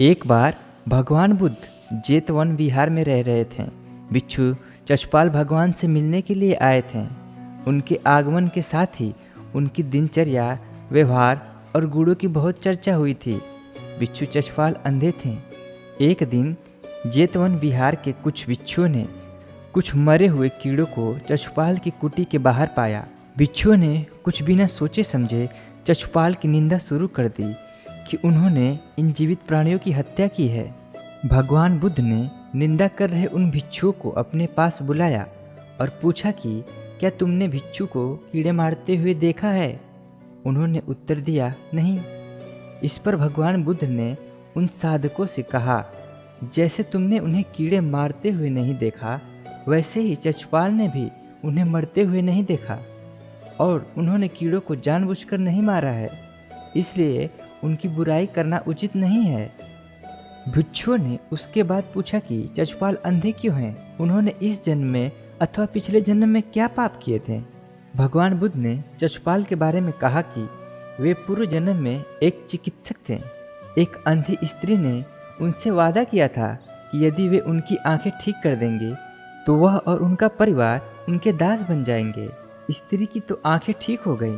एक बार भगवान बुद्ध जेतवन विहार में रह रहे थे। बिच्छू चशपाल भगवान से मिलने के लिए आए थे। उनके आगमन के साथ ही उनकी दिनचर्या, व्यवहार और गुणों की बहुत चर्चा हुई थी। बिच्छू चशपाल अंधे थे। एक दिन जेतवन विहार के कुछ बिच्छुओं ने कुछ मरे हुए कीड़ों को चशपाल की कुटी के बाहर पाया। बिच्छुओं ने कुछ बिना सोचे समझे चशपाल की निंदा शुरू कर दी कि उन्होंने इन जीवित प्राणियों की हत्या की है। भगवान बुद्ध ने निंदा कर रहे उन भिक्षुओं को अपने पास बुलाया और पूछा कि क्या तुमने भिक्षु को कीड़े मारते हुए देखा है? उन्होंने उत्तर दिया, नहीं। इस पर भगवान बुद्ध ने उन साधकों से कहा, जैसे तुमने उन्हें कीड़े मारते हुए नहीं देखा, वैसे ही चशपाल ने भी उन्हें मरते हुए नहीं देखा और उन्होंने कीड़ों को जानबूझकर नहीं मारा है, इसलिए उनकी बुराई करना उचित नहीं है। भिक्षुओं ने उसके बाद पूछा कि चशपाल अंधे क्यों हैं? उन्होंने इस जन्म में अथवा पिछले जन्म में क्या पाप किए थे? भगवान बुद्ध ने चशपाल के बारे में कहा कि वे पूर्व जन्म में एक चिकित्सक थे। एक अंधी स्त्री ने उनसे वादा किया था कि यदि वे उनकी आंखें ठीक कर देंगे तो वह और उनका परिवार उनके दास बन जाएंगे। स्त्री की तो आंखें ठीक हो गईं,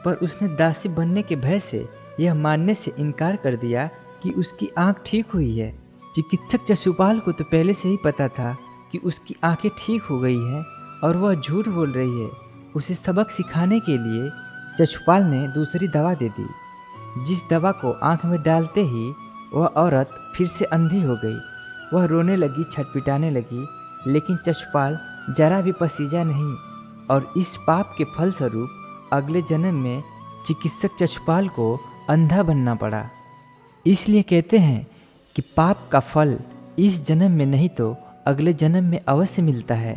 पर उसने दासी बनने के भय से यह मानने से इनकार कर दिया कि उसकी आंख ठीक हुई है। चिकित्सक चशपाल को तो पहले से ही पता था कि उसकी आंखें ठीक हो गई है और वह झूठ बोल रही है। उसे सबक सिखाने के लिए चशपाल ने दूसरी दवा दे दी। जिस दवा को आंख में डालते ही वह औरत फिर से अंधी हो गई। वह रोने लगी, छटपटाने लगी, लेकिन चशपाल जरा भी पसीजा नहीं और इस पाप के फलस्वरूप अगले जन्म में चिकित्सक चशपाल को अंधा बनना पड़ा। इसलिए कहते हैं कि पाप का फल इस जन्म में नहीं तो अगले जन्म में अवश्य मिलता है।